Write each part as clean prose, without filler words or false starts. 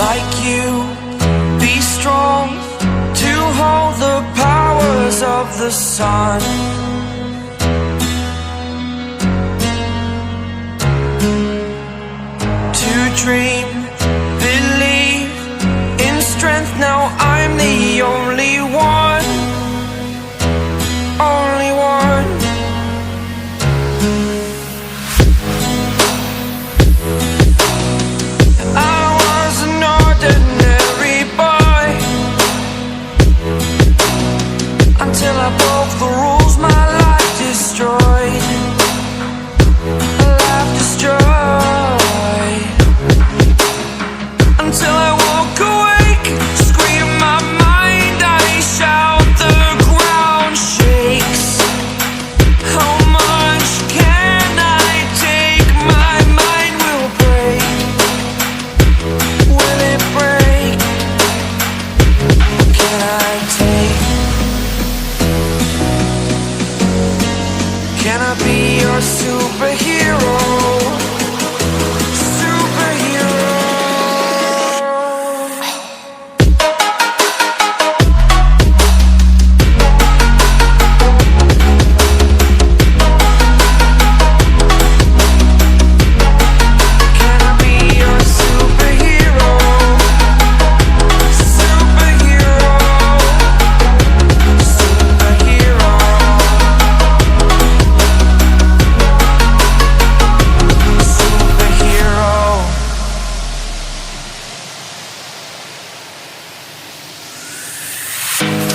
like you, be strong to hold the powers of the sun. To dream, believe in strength, now I'm the only one, only one. I was an ordinary boy until I broke the rules, my life destroyed, a life destroyed. Until I woke awake, scream my mind, I shout, the ground shakes. How much can I take? My mind will break. Will it break? What can I take? Can I be your superhero?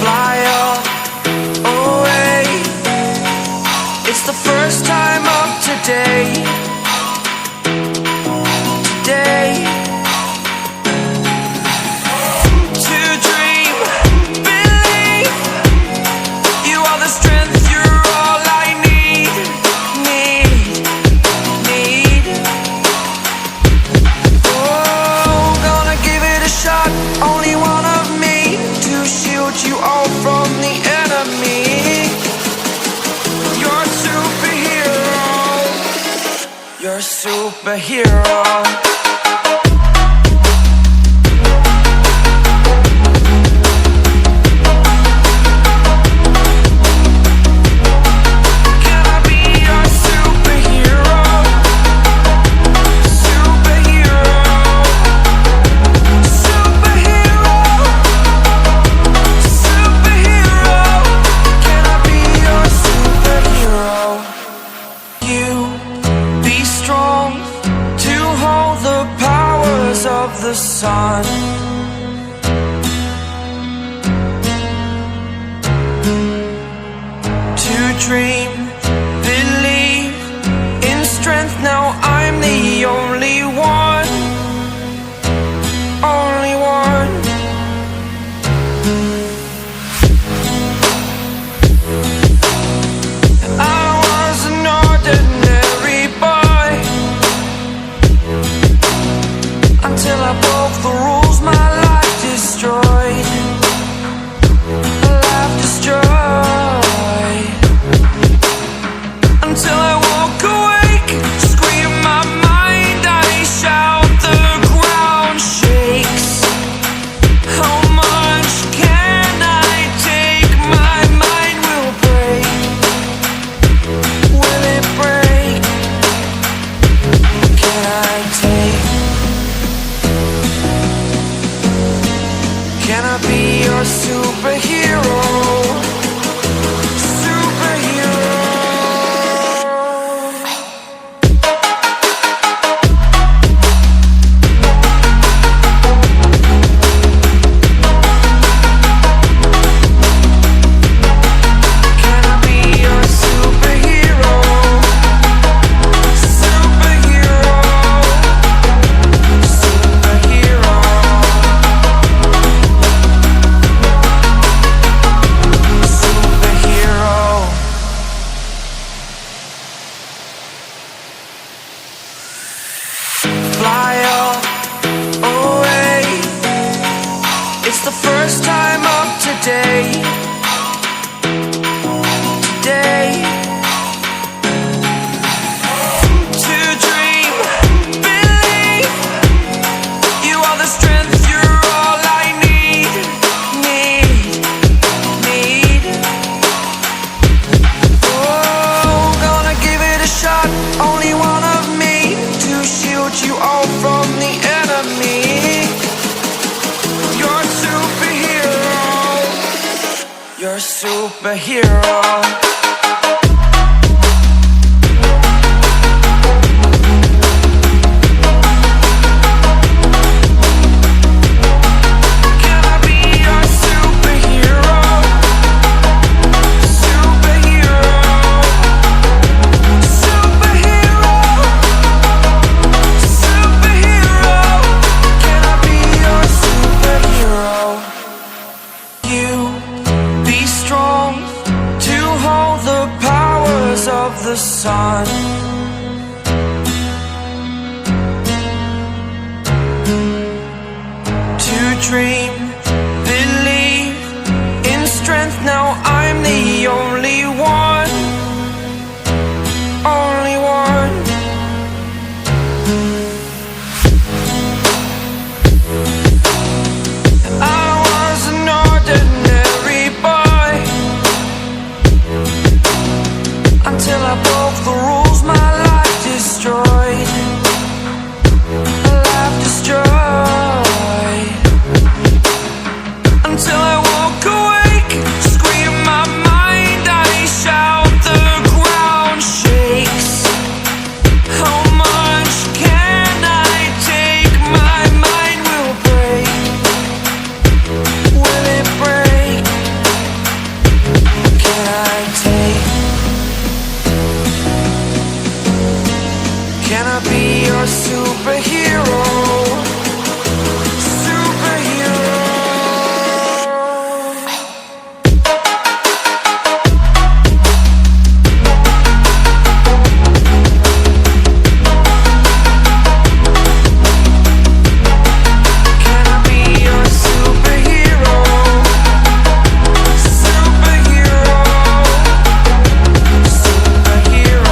Fly away. It's the first time of today. Today. To dream, believe. You are the strength, you're all I need. Oh, gonna give it a shot. Only one of me to shield you all from the enemy. You're a superhero. You're a superhero. Of the sun. To dream, believe in strength, now I'm the only one, only one. I was an ordinary boy until I broke the rules, my life destroyed, a life destroyed. Until I woke awake, scream my mind, I shout, the ground shakes. How much can I take? My mind will break. Will it break? What can I take? you all from the enemy. You're a superhero. You're a superhero. Of the sun, to dream, believe in strength. Now I'm the only one, only one. I was an ordinary boy until I broke the rules, my life destroyed. A life destroyed. Until I woke awake, scream my mind, I shout, the ground shakes. How much can I take? My mind will break. Will it break? Can I take? Can I be your superhero? Superhero. Can I be your superhero? Superhero. Superhero.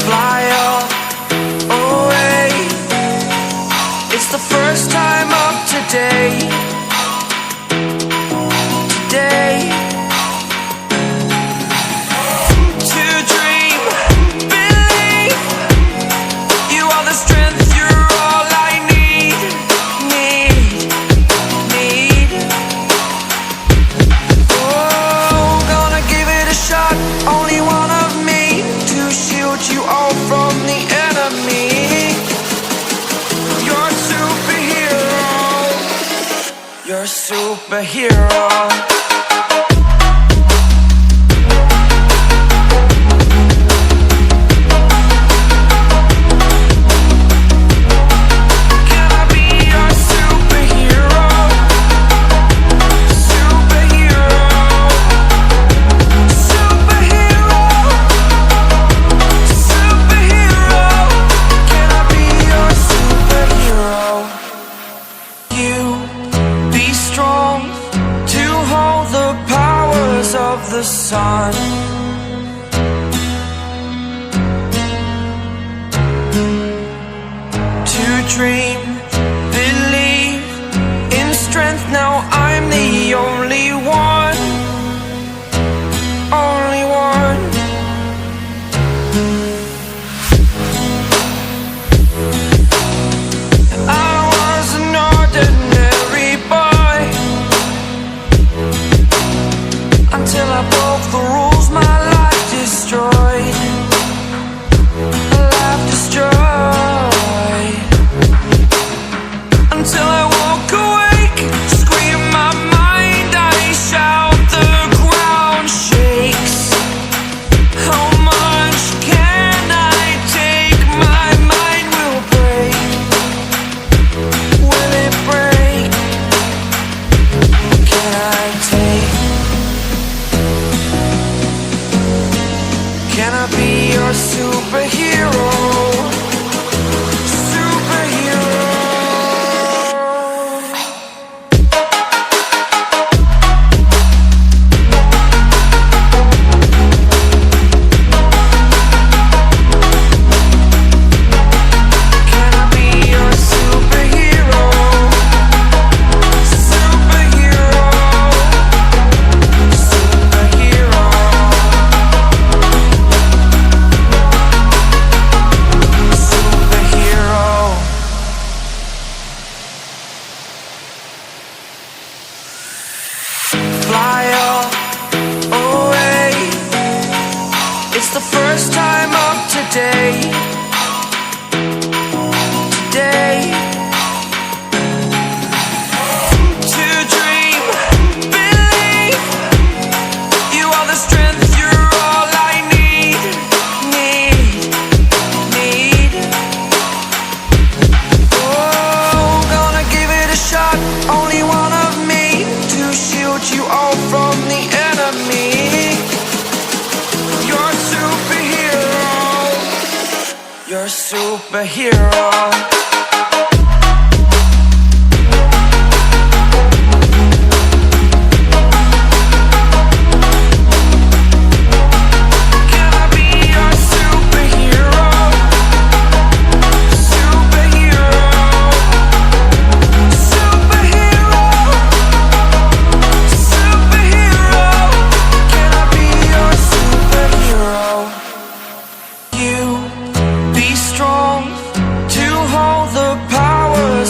Fly away. It's the first time of today. Today. To dream, believe. You are the strength, you're all I need. Need. Oh, gonna give it a shot. Only one of me to shield you all from the enemy. You're a superhero. You're a superhero. Can I be your superhero? Superhero. Superhero. Superhero. Can I be your superhero? You be strong to hold the powers of the sun. To dream, believe in strength. Now I'm the only one, only one. I was an ordinary boy until I broke the rules, my life destroyed. A life destroyed. Until I woke awake, scream my mind, I shout, the today, today. To dream, believe, you are the strength, you're all I need. Oh, gonna give it a shot, only one of me, to shield you all from the enemy. You're a superhero, you're a superhero.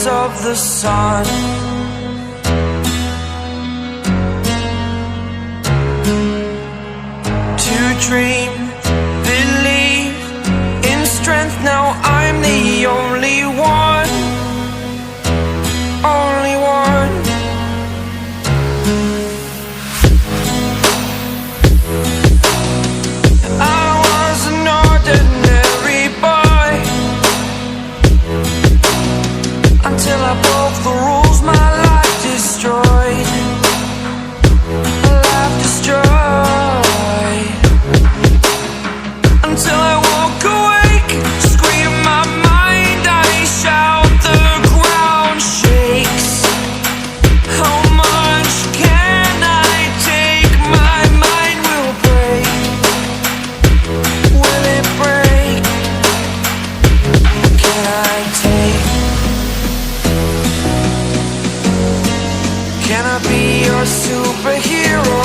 Of the sun, to dream, believe in strength. Now I'm the only one, only one. I was an ordinary boy until I broke the rules, my life destroyed. My life destroyed. Until I woke awake, scream my mind, I shout, the ground shakes. How much can I take? My mind will break. Will it break? Can I take? Can I be your superhero?